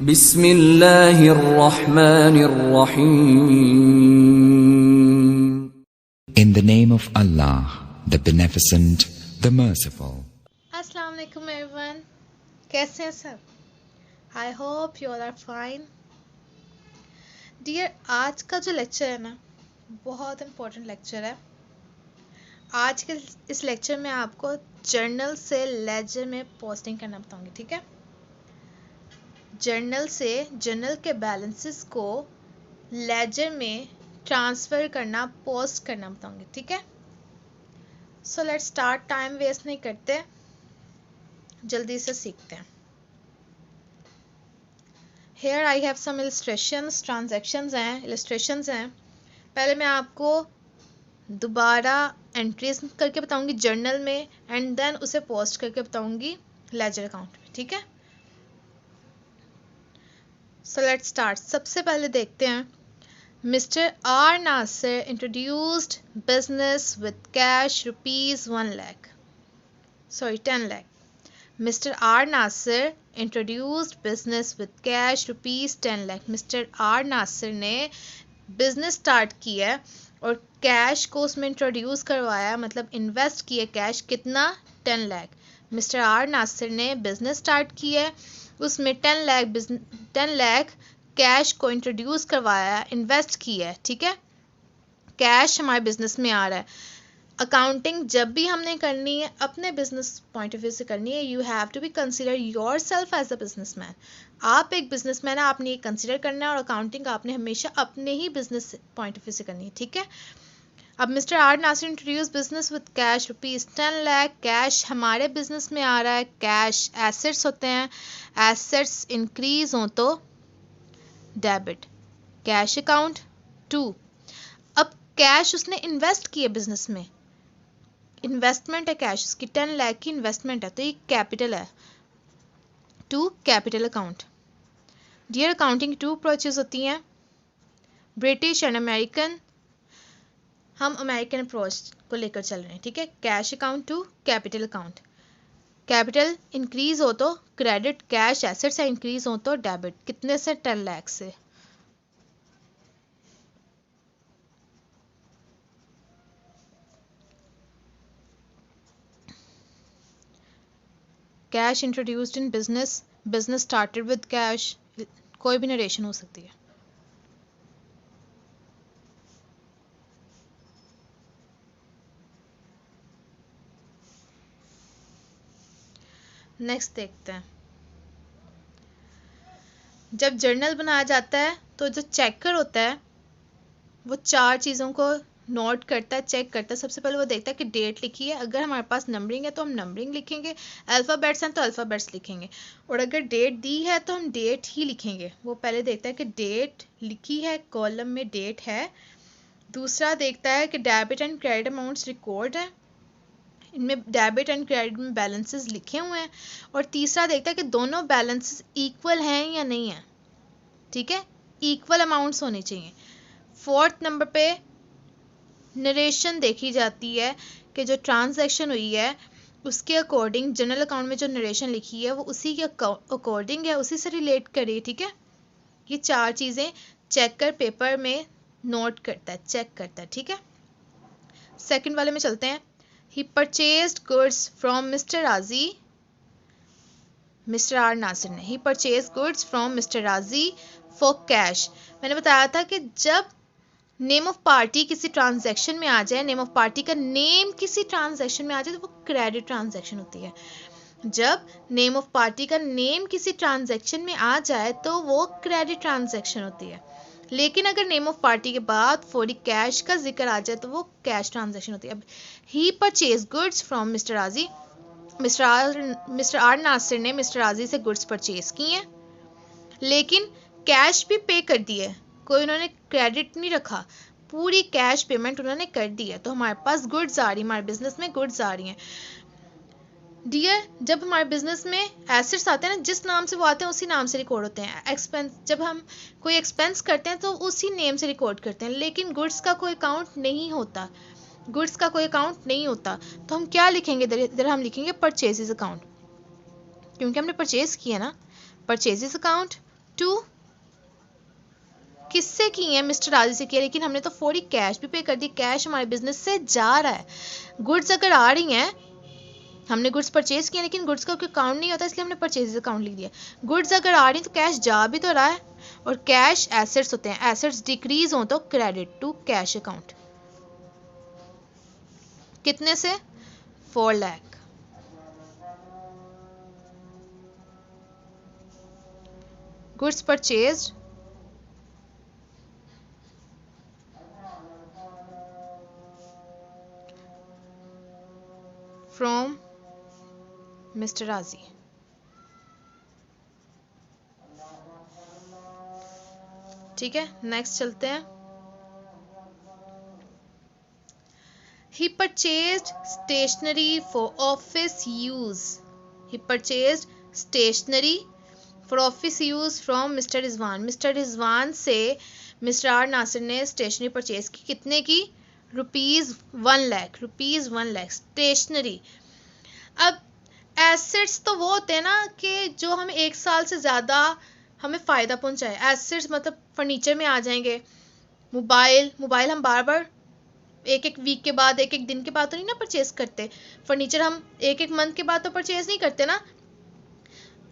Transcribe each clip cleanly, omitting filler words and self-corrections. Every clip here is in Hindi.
बिस्मिल्लाहिर्रहमानिर्रहीम। In the name of Allah, the Beneficent, the Merciful. अस्सलाम वालेकुम एवरीवन, कैसे हैं सब? I hope you all are fine. Dear, आज का जो लेक्चर है ना, बहुत इम्पोर्टेंट लेक्चर है। आज के इस लेक्चर में आपको जर्नल से लेजर में पोस्टिंग करना बताऊंगी, ठीक है? जर्नल से जर्नल के बैलेंसेस को लेजर में ट्रांसफ़र करना, पोस्ट करना बताऊंगी, ठीक है? So let's start, time waste नहीं करते, जल्दी से सीखते हैं। Here I have some illustrations, transactions हैं, illustrations हैं। पहले मैं आपको दोबारा एंट्रीज करके बताऊंगी जर्नल में, एंड देन उसे पोस्ट करके बताऊंगी लेजर अकाउंट में, ठीक है? So let's start. सबसे पहले देखते हैं, Mister R Nasir introduced business with cash ₹1 lakh, sorry 10 lakh. Mr. R. Nasir introduced business with cash ₹10 lakh. Mr. R. Nasir ने बिजनेस स्टार्ट किया है और कैश को उसमें इंट्रोड्यूस करवाया, मतलब इन्वेस्ट किया कैश, कितना? 10 लाख। मिस्टर आर नासिर ने बिजनेस स्टार्ट किया है, उसमें 10 लाख कैश को इंट्रोड्यूस करवाया, इन्वेस्ट किया है, ठीक है? कैश हमारे बिजनेस में आ रहा है। अकाउंटिंग जब भी हमने करनी है अपने बिजनेस पॉइंट ऑफ व्यू से करनी है। You have to be consider yourself as a businessman. आप एक बिजनेसमैन है, आपने ये कंसिडर करना है, और अकाउंटिंग आपने हमेशा अपने ही बिजनेस पॉइंट ऑफ व्यू से करनी है, ठीक है? अब Mister R Nasir introduce business with cash ₹10 lakh. Cash हमारे बिजनेस में आ रहा है, कैश एसेट्स होते हैं, एसेट्स इंक्रीज हो तो डेबिट, कैश अकाउंट 2। अब कैश उसने इन्वेस्ट किया बिजनेस में, इन्वेस्टमेंट है कैश, उसकी 10 लाख की इन्वेस्टमेंट है, तो ये कैपिटल है, to capital account. Dear, accounting 2 approaches होती हैं, ब्रिटिश एंड अमेरिकन। हम अमेरिकन अप्रोच को लेकर चल रहे हैं, ठीक है? Cash account 2, capital account. Capital increase हो तो क्रेडिट, कैश एसेट्स है, इंक्रीज हो तो डेबिट। कितने से? 10 लाख से। Cash introduced in business, business started with cash, कोई भी नरेशन हो सकती है। नेक्स्ट देखते हैं, जब जर्नल बनाया जाता है तो जो चेकर होता है वो 4 चीज़ों को नोट करता है, चेक करता है। सबसे पहले वो देखता है कि डेट लिखी है, अगर हमारे पास नंबरिंग है तो हम नंबरिंग लिखेंगे, अल्फ़ाबेट्स हैं तो अल्फ़ाबेट्स लिखेंगे, और अगर डेट दी है तो हम डेट ही लिखेंगे। वो पहले देखता है कि डेट लिखी है, कॉलम में डेट है। दूसरा देखता है कि debit and credit amounts record है, इनमें डेबिट एंड क्रेडिट में बैलेंसेस लिखे हुए हैं। और तीसरा देखता है कि दोनों बैलेंसेस इक्वल हैं या नहीं है, ठीक है? इक्वल अमाउंट्स होने चाहिए। 4th नंबर पे नरेशन देखी जाती है कि जो ट्रांजैक्शन हुई है उसके अकॉर्डिंग जनरल अकाउंट में जो नरेशन लिखी है वो उसी के अकॉर्डिंग है, उसी से रिलेट करे, ठीक है? ये 4 चीज़ें चेकर पेपर में नोट करता है, चेक करता है, ठीक है? सेकंड वाले में चलते हैं। ही परचेज्ड गुड्स फ्रॉम मिस्टर राजी, मिस्टर आर नासिर ने। ही परचेज गुड्स फ्रॉम मिस्टर राजी फॉर कैश। मैंने बताया था कि जब नेम ऑफ पार्टी किसी ट्रांजैक्शन में आ जाए, नेम ऑफ पार्टी का नेम किसी ट्रांजैक्शन में आ जाए तो वो क्रेडिट ट्रांजैक्शन होती है। जब नेम ऑफ पार्टी का नेम किसी ट्रांजैक्शन में आ जाए तो वो क्रेडिट ट्रांजैक्शन होती है। लेकिन अगर नेम ऑफ पार्टी के बाद फौरी कैश का जिक्र आ जाए तो वो कैश ट्रांजैक्शन होती है। अब ही परचेज गुड्स फ्रॉम मिस्टर राजी, मिस्टर आर नासिर ने मिस्टर राजी से गुड्स परचेज किए हैं, लेकिन कैश भी पे कर दी है, कोई उन्होंने क्रेडिट नहीं रखा, पूरी कैश पेमेंट उन्होंने कर दी है। तो हमारे पास गुड्स आ रही है, हमारे बिजनेस में गुड्स आ रही हैं। डियर, जब हमारे बिजनेस में एसेट्स आते हैं ना, जिस नाम से वो आते हैं उसी नाम से रिकॉर्ड होते हैं। एक्सपेंस, जब हम कोई एक्सपेंस करते हैं तो उसी नेम से रिकॉर्ड करते हैं, लेकिन गुड्स का कोई अकाउंट नहीं होता, गुड्स का कोई अकाउंट नहीं होता। तो हम क्या लिखेंगे? इधर हम लिखेंगे परचेजेस अकाउंट, क्योंकि हमने परचेज किया ना, परचेजेस अकाउंट टू किससे की है, मिस्टर राजी से किया, लेकिन हमने तो फौरी कैश भी पे कर दी, कैश हमारे बिजनेस से जा रहा है। गुड्स अगर आ रही हैं, हमने गुड्स परचेज किया लेकिन गुड्स का कोई अकाउंट नहीं होता इसलिए हमने परचेज अकाउंट लिख दिया। गुड्स अगर आ रही तो कैश जा भी तो रहा है, और कैश एसेट्स होते हैं, एसेट्स डिक्रीज हो तो क्रेडिट टू कैश अकाउंट। कितने से, 4 lakh. Goods purchased from mister राजी। ठीक है, नेक्स्ट चलते हैं। He purchased stationery for office use. He purchased stationery for office use from Mr. Rizwan. Mr. Rizwan से Mr. R. नासिर ने स्टेशनरी परचेज की, कितने की, ₹1 लाख, ₹1 लाख स्टेशनरी। अब एसेट्स तो वो होते हैं ना कि जो हमें 1 साल से ज़्यादा हमें फ़ायदा पहुंचाए। एसेट्स मतलब फर्नीचर में आ जाएंगे, मोबाइल हम बार बार एक एक वीक के बाद, एक एक दिन के बाद तो नहीं ना परचेज करते। फर्नीचर हम एक एक मंथ के बाद तो परचेज नहीं करते ना।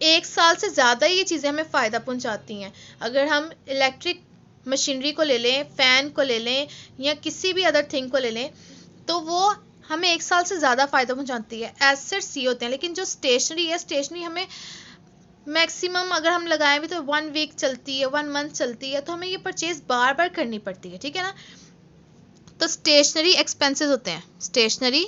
1 साल से ज़्यादा ये चीज़ें हमें फ़ायदा पहुंचाती हैं। अगर हम इलेक्ट्रिक मशीनरी को ले लें, फ़ैन को ले लें, या किसी भी अदर थिंग को ले लें, तो वो हमें 1 साल से ज़्यादा फ़ायदा पहुंचाती है। एसेट्स ये होते हैं, लेकिन जो स्टेशनरी है, स्टेशनरी हमें मैक्सिमम अगर हम लगाएं भी तो 1 वीक चलती है, 1 मंथ चलती है, तो हमें ये परचेज बार बार करनी पड़ती है। ठीक है ना। तो स्टेशनरी एक्सपेंसेस होते हैं, स्टेशनरी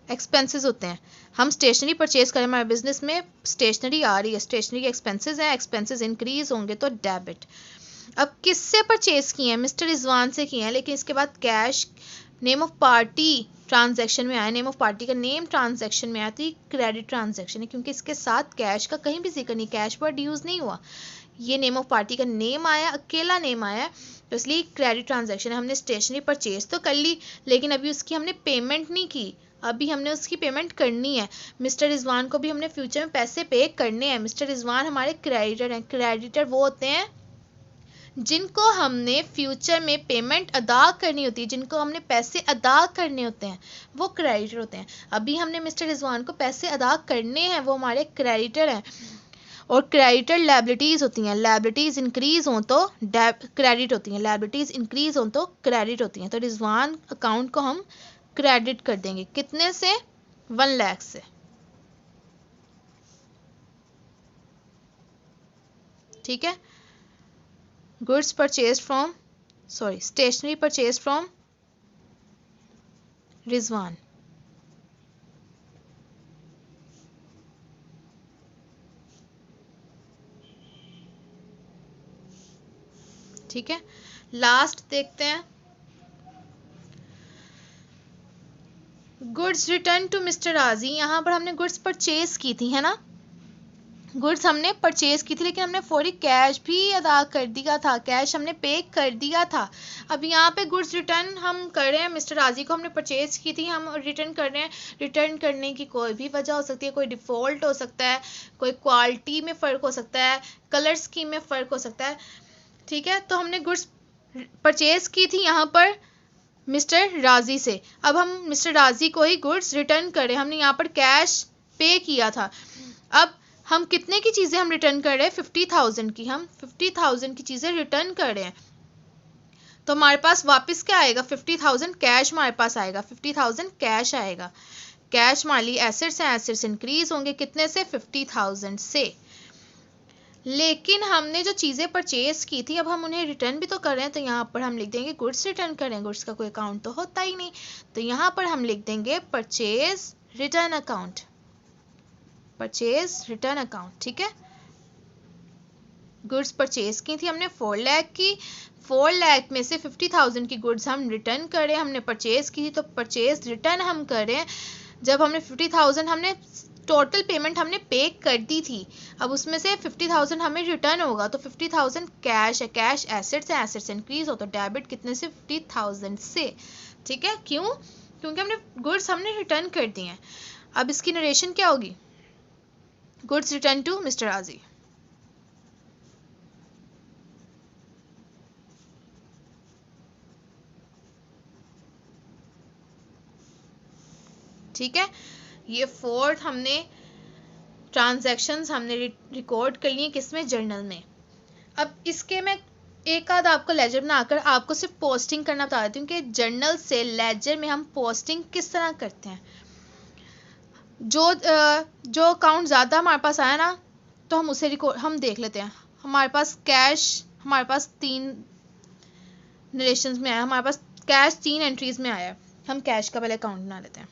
एक्सपेंसेस होते हैं। हम स्टेशनरी परचेज करें, हमारे बिजनेस में स्टेशनरी आ रही है, स्टेशनरी के एक्सपेंसेस हैं, एक्सपेंसेस इंक्रीज होंगे तो डेबिट। अब किससे परचेज किए हैं, मिस्टर रिजवान से किए हैं, लेकिन इसके बाद cash name of party transaction में आया, नेम ऑफ पार्टी का नेम ट्रांजैक्शन में आया तो क्रेडिट ट्रांजैक्शन है, क्योंकि इसके साथ कैश का कहीं भी जिक्र नहीं, कैश वर्ड यूज़ नहीं हुआ, ये नेम ऑफ पार्टी का नेम आया, अकेला नेम आया, तो इसलिए क्रेडिट ट्रांजैक्शन है। हमने स्टेशनरी परचेज तो कर ली, लेकिन अभी उसकी हमने पेमेंट नहीं की, अभी हमने उसकी पेमेंट करनी है। मिस्टर रिजवान को भी हमने फ्यूचर में पैसे पे करने हैं। मिस्टर रिजवान हमारे क्रेडिटर हैं। क्रेडिटर वो होते हैं जिनको हमने फ्यूचर में पेमेंट अदा करनी होती है, जिनको हमने पैसे अदा करने होते हैं, वो क्रेडिटर होते हैं। अभी हमने मिस्टर रिजवान को पैसे अदा करने हैं, वो हमारे क्रेडिटर हैं। और क्रेडिटर लायबिलिटीज़ होती हैं, लायबिलिटीज़ इंक्रीज हों तो क्रेडिट होती हैं, लायबिलिटीज़ इंक्रीज हों तो क्रेडिट होती हैं। तो रिजवान अकाउंट को हम क्रेडिट कर देंगे, कितने से, 1 लाख से। ठीक है। Goods purchase from, sorry, stationery purchase from Rizwan. ठीक है, लास्ट देखते हैं। गुड्स रिटर्न टू मिस्टर राजी। यहाँ पर हमने गुड्स परचेज की थी, है ना, गुड्स हमने परचेज की थी, लेकिन हमने फौरी कैश भी अदा कर दिया था, कैश हमने पे कर दिया था। अब यहाँ पे गुड्स रिटर्न हम कर रहे हैं, मिस्टर राजी को हमने परचेज की थी, हम रिटर्न कर रहे हैं। रिटर्न करने की कोई भी वजह हो सकती है, कोई डिफ़ॉल्ट हो सकता है, कोई क्वालिटी में फ़र्क हो सकता है, कलर स्कीम में फ़र्क हो सकता है। ठीक है, तो हमने गुड्स परचेज की थी यहाँ पर मिस्टर राजी से। अब हम मिस्टर राजी को ही गुड्स रिटर्न कर रहे हैं, हमने यहाँ पर कैश पे किया था। अब हम कितने की चीज़ें हम रिटर्न कर रहे हैं, 50,000 की, हम 50,000 की चीज़ें रिटर्न कर रहे हैं। तो हमारे पास वापस क्या आएगा, 50,000 कैश हमारे पास आएगा, 50,000 कैश आएगा। कैश हमारे लिए एसेट्स हैं, एसेट्स इंक्रीज होंगे कितने से, 50,000 से। लेकिन हमने जो चीज़ें परचेज की थी, अब हम उन्हें रिटर्न भी तो कर रहे हैं, तो यहाँ पर हम लिख देंगे गुड्स रिटर्न करें। गुड्स का कोई अकाउंट तो होता ही नहीं, तो यहाँ पर हम लिख देंगे purchase return account, purchase return account. ठीक है, गुड्स परचेज की थी हमने 4 लाख की, 4 लाख में से 50,000 की गुड्स हम रिटर्न कर रहे हैं। हमने परचेज की थी तो परचेज रिटर्न हम कर रहे हैं। जब हमने 50,000 हमने टोटल पेमेंट हमने पे कर दी थी, अब उसमें से 50,000 हमें रिटर्न होगा, तो 50,000 कैश है, कैश एसेट्स है, एसेट्स इंक्रीज हो तो डेबिट कितने से, 50,000 से। ठीक है, क्यों, क्योंकि हमने गुड्स हमने रिटर्न कर दी हैं। अब इसकी नरेशन क्या होगी, गुड्स रिटर्न टू मिस्टर राजी। ठीक है, ये 4th हमने ट्रांजैक्शंस हमने रिकॉर्ड कर लिए किसमें, जर्नल में। अब इसके मैं एक आध आपको लेजर बनाकर आपको सिर्फ पोस्टिंग करना बता देती हूँ कि जर्नल से लेजर में हम पोस्टिंग किस तरह करते हैं। जो अकाउंट ज़्यादा हमारे पास आया ना, तो हम उसे रिकॉर्ड हम देख लेते हैं। हमारे पास कैश, हमारे पास 3 नरेशंस में आया, हमारे पास कैश 3 एंट्रीज में आया। हम कैश का पहले अकाउंट बना लेते हैं।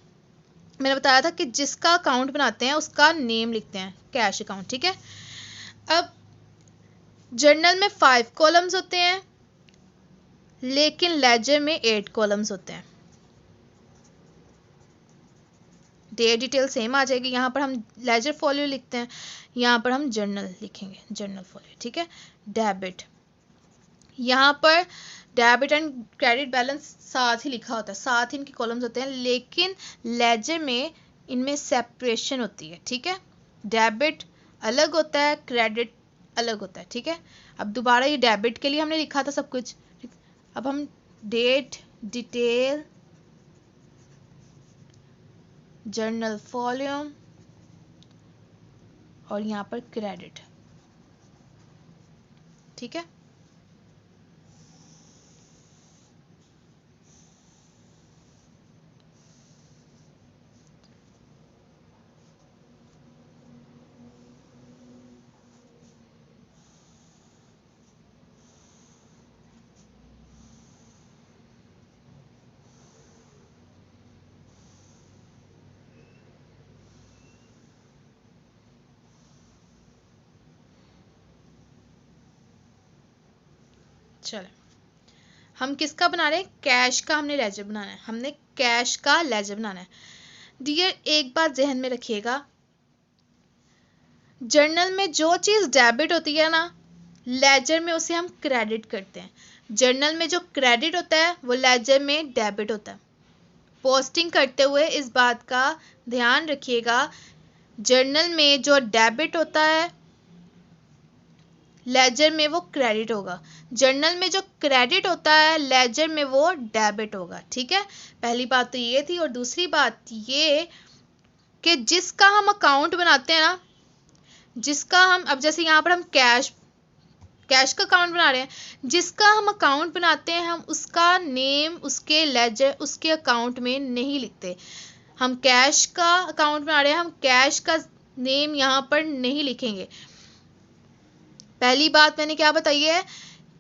मैंने बताया था कि जिसका अकाउंट बनाते हैं उसका नेम लिखते हैं, कैश अकाउंट, ठीक है। अब जर्नल में 5 कॉलम्स होते हैं, लेकिन लेजर में 8 कॉलम्स होते हैं। डेट डिटेल सेम आ जाएगी। यहाँ पर हम लेजर फॉलियो लिखते हैं, यहाँ पर हम जर्नल लिखेंगे, जर्नल फॉलियो, ठीक है। डेबिट, यहाँ पर डेबिट एंड क्रेडिट बैलेंस साथ ही लिखा होता है, साथ ही इनके कॉलम्स होते हैं, लेकिन लेजर में इनमें सेपरेशन होती है, ठीक है। डेबिट अलग होता है, क्रेडिट अलग होता है, ठीक है। अब दोबारा ये डेबिट के लिए हमने लिखा था सब कुछ। अब हम डेट डिटेल, जर्नल फॉलियो और यहाँ पर क्रेडिट, ठीक है। चलो, हम किसका बना रहे हैं, कैश का हमने लेजर बनाना है, हमने कैश का लेजर बनाना है। डियर, एक बात जहन में रखिएगा, जर्नल में जो चीज़ डेबिट होती है ना, लेजर में उसे हम क्रेडिट करते हैं। जर्नल में जो क्रेडिट होता है वो लेजर में डेबिट होता है। पोस्टिंग करते हुए इस बात का ध्यान रखिएगा, जर्नल में जो डेबिट होता है लेजर में वो क्रेडिट होगा, जर्नल में जो क्रेडिट होता है लेजर में वो डेबिट होगा, ठीक है। पहली बात तो ये थी। और दूसरी बात ये कि जिसका हम अकाउंट बनाते हैं ना, जिसका हम, अब जैसे यहाँ पर हम कैश का अकाउंट बना रहे हैं, जिसका हम अकाउंट बनाते हैं हम उसका नेम उसके लेजर उसके अकाउंट में नहीं लिखते। हम कैश का अकाउंट बना रहे हैं, हम कैश का नेम यहाँ पर नहीं लिखेंगे। पहली बात मैंने क्या बताई है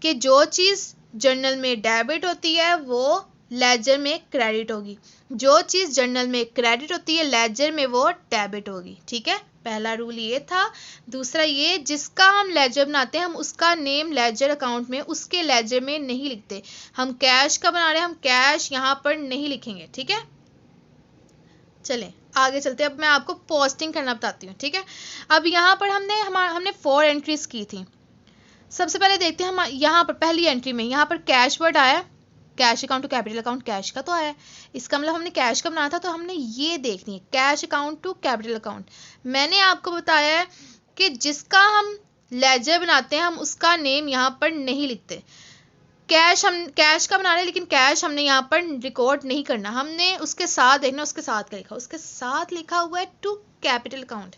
कि जो चीज़ जर्नल में डेबिट होती है वो लेजर में क्रेडिट होगी, जो चीज़ जर्नल में क्रेडिट होती है लेजर में वो डेबिट होगी, ठीक है। पहला रूल ये था। दूसरा ये, जिसका हम लेजर बनाते हैं हम उसका नेम लेजर अकाउंट में उसके लेजर में नहीं लिखते। हम कैश का बना रहे हैं, हम कैश यहाँ पर नहीं लिखेंगे, ठीक है। चलें आगे चलते हैं। अब मैं आपको पोस्टिंग करना बताती हूँ, ठीक है। अब यहाँ पर हमने 4 एंट्रीज की थी। सबसे पहले देखते हैं हम यहाँ पर पहली एंट्री में यहाँ पर कैश वर्ड आया, cash account to capital account cash का तो आया, इसका मतलब हमने कैश का बनाया था, तो हमने ये देखनी है cash account to capital account. मैंने आपको बताया है कि जिसका हम लेजर बनाते हैं हम उसका नेम यहाँ पर नहीं लिखते। हम कैश का बना रहे हैं, लेकिन कैश हमने यहाँ पर रिकॉर्ड नहीं करना, हमने उसके साथ देखना, उसके साथ क्या लिखा, उसके साथ लिखा हुआ है टू कैपिटल अकाउंट।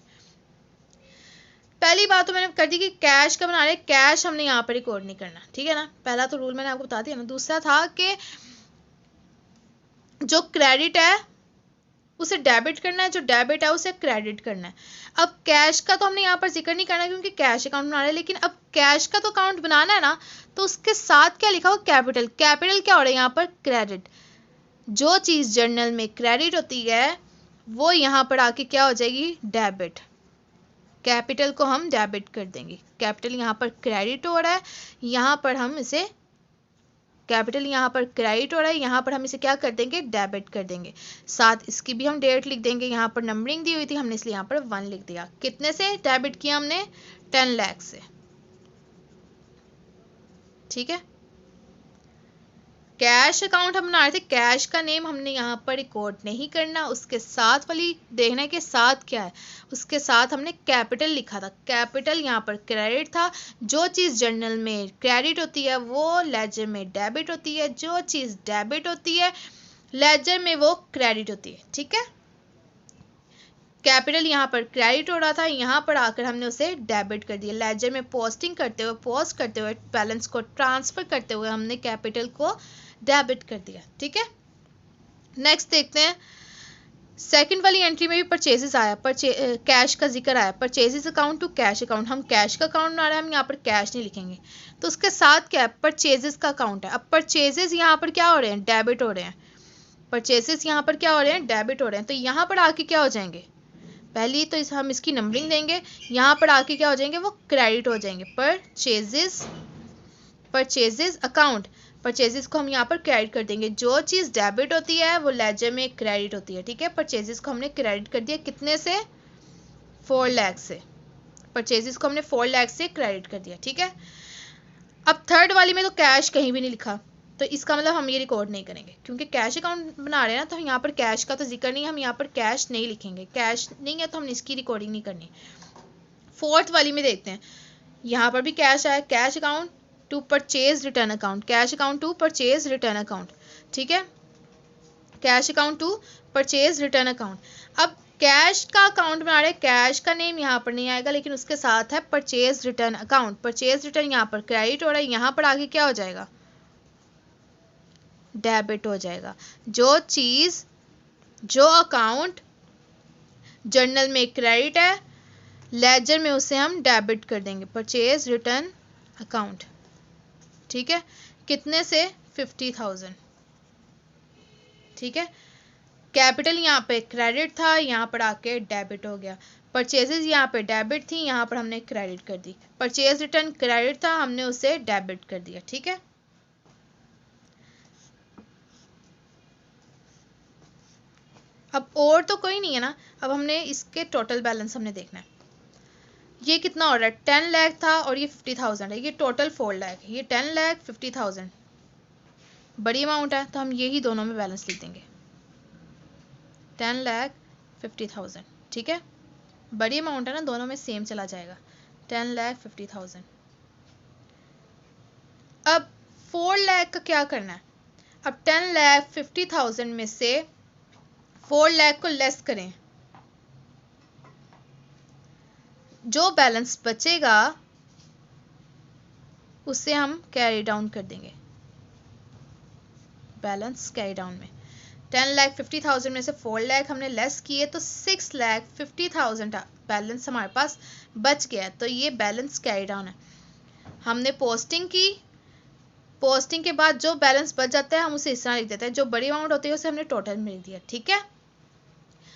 पहली बात तो मैंने कर दी कि कैश का बना रहे हैं, कैश हमने यहाँ पर रिकॉर्ड नहीं करना, ठीक है ना। पहला तो रूल मैंने आपको बता दिया ना। दूसरा था कि जो क्रेडिट है उसे डेबिट करना है, जो डेबिट है उसे क्रेडिट करना है। अब कैश का तो हमने यहाँ पर जिक्र नहीं करना क्योंकि कैश अकाउंट बना रहे हैं, लेकिन अब कैश का तो अकाउंट बनाना है ना, तो उसके साथ क्या लिखा हो, कैपिटल। कैपिटल क्या हो रहा है यहाँ पर, क्रेडिट। जो चीज़ जर्नल में क्रेडिट होती है वो यहाँ पर आके क्या हो जाएगी, डेबिट। कैपिटल को हम डेबिट कर देंगे। कैपिटल यहाँ पर क्रेडिट हो रहा है, यहाँ पर हम इसे कैपिटल यहाँ पर क्रेडिट हो रहा है, यहाँ पर हम इसे क्या कर देंगे, डेबिट कर देंगे। साथ इसकी भी हम डेट लिख देंगे। यहाँ पर नंबरिंग दी हुई थी, हमने इसलिए यहाँ पर 1 लिख दिया। कितने से डेबिट किया हमने, 10 लाख से, ठीक है। कैश अकाउंट हम बना रहे थे, कैश का नेम हमने यहाँ पर रिकॉर्ड नहीं करना, उसके साथ वाली देखना है कि साथ क्या है, उसके साथ हमने कैपिटल लिखा था। कैपिटल यहाँ पर क्रेडिट था। जो चीज़ जर्नल में क्रेडिट होती है वो लेजर में डेबिट होती है, जो चीज़ डेबिट होती है लेजर में वो क्रेडिट होती है, ठीक है। कैपिटल यहाँ पर क्रेडिट हो रहा था, यहाँ पर आकर हमने उसे डेबिट कर दिया। लेजर में पोस्टिंग करते हुए, पोस्ट करते हुए, बैलेंस को ट्रांसफर करते हुए हमने कैपिटल को डेबिट कर दिया। ठीक है, नेक्स्ट देखते हैं। सेकंड वाली एंट्री में भी परचेजेस आया, कैश का जिक्र आया, purchases account to cash account. हम कैश का अकाउंट बना रहे हैं, हम यहाँ पर कैश नहीं लिखेंगे, तो उसके साथ क्या है, परचेजेस का अकाउंट है। अब परचेजेस यहाँ पर क्या हो रहे हैं, डेबिट हो रहे हैं। परचेजेस यहाँ पर क्या हो रहे हैं, डेबिट हो रहे हैं। तो यहाँ पर आके क्या हो जाएंगे, पहली तो हम इसकी नंबरिंग देंगे, यहाँ पर आके क्या हो जाएंगे, वो क्रेडिट हो जाएंगे। परचेजेस अकाउंट, परचेजेस को हम यहाँ पर क्रेडिट कर देंगे। जो चीज़ डेबिट होती है वो लेजर में क्रेडिट होती है। ठीक है, परचेजेस को हमने क्रेडिट कर दिया, कितने से, 4 लाख से। परचेजेस को हमने 4 लाख से क्रेडिट कर दिया। ठीक है, अब थर्ड वाली में तो कैश कहीं भी नहीं लिखा, तो इसका मतलब हम ये रिकॉर्ड नहीं करेंगे, क्योंकि कैश अकाउंट बना रहे हैं ना, तो यहाँ पर कैश का तो जिक्र नहीं है, हम यहाँ पर कैश नहीं लिखेंगे। कैश नहीं है तो हमने इसकी रिकॉर्डिंग नहीं करनी। फोर्थ वाली में देखते हैं, यहाँ पर भी कैश आया, cash account to purchase return account, cash account to purchase return account. ठीक है, cash account to purchase return account. अब कैश का अकाउंट बना रहे, कैश का नेम यहाँ पर नहीं आएगा, लेकिन उसके साथ है purchase return account. Purchase return यहाँ पर क्रेडिट हो रहा है, यहाँ पर आगे क्या हो जाएगा, डेबिट हो जाएगा। जो चीज, जो अकाउंट जर्नल में क्रेडिट है, लेजर में उसे हम डेबिट कर देंगे, परचेज रिटर्न अकाउंट। ठीक है, कितने से, 50,000। ठीक है, कैपिटल यहाँ पे क्रेडिट था, यहाँ पर आके डेबिट हो गया। परचेजेस यहाँ पे डेबिट थी, यहाँ पर हमने क्रेडिट कर दी। परचेज रिटर्न क्रेडिट था, हमने उसे डेबिट कर दिया। ठीक है, अब और तो कोई नहीं है ना, अब हमने इसके टोटल बैलेंस हमने देखना है। ये कितना हो रहा है, 10 लाख था और ये 50,000 है, ये टोटल 4 लाख है, ये 10 लाख 50,000 बड़ी अमाउंट है, तो हम यही दोनों में बैलेंस लिख देंगे, 10 लाख 50,000। ठीक है, बड़ी अमाउंट है ना, दोनों में सेम चला जाएगा, 10 लाख 50,000। अब 4 लाख का क्या करना है, अब 10 लाख 50,000 में से 4 लाख को लेस करें, जो बैलेंस बचेगा उसे हम कैरी डाउन कर देंगे, बैलेंस कैरी डाउन में। 10 लाख 50,000 में से 4 लाख हमने लेस किए, तो 6 लाख 50,000 बैलेंस हमारे पास बच गया, तो ये बैलेंस कैरी डाउन है। हमने पोस्टिंग की, पोस्टिंग के बाद जो बैलेंस बच जाता है हम उसे इस तरह लिख देते हैं, जो बड़ी अमाउंट होती है उसे हमने टोटल में लिख दिया। ठीक है,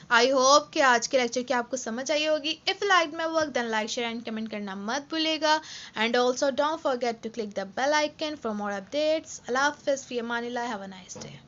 आई होप कि आज के लेक्चर की आपको समझ आई होगी। If you like my work then like, share and comment करना मत भूलिएगा, and also don't forget to click the bell icon for more updates. अल्लाह हाफिज़, फी अमानिल्लाह, हैव अ नाइस डे।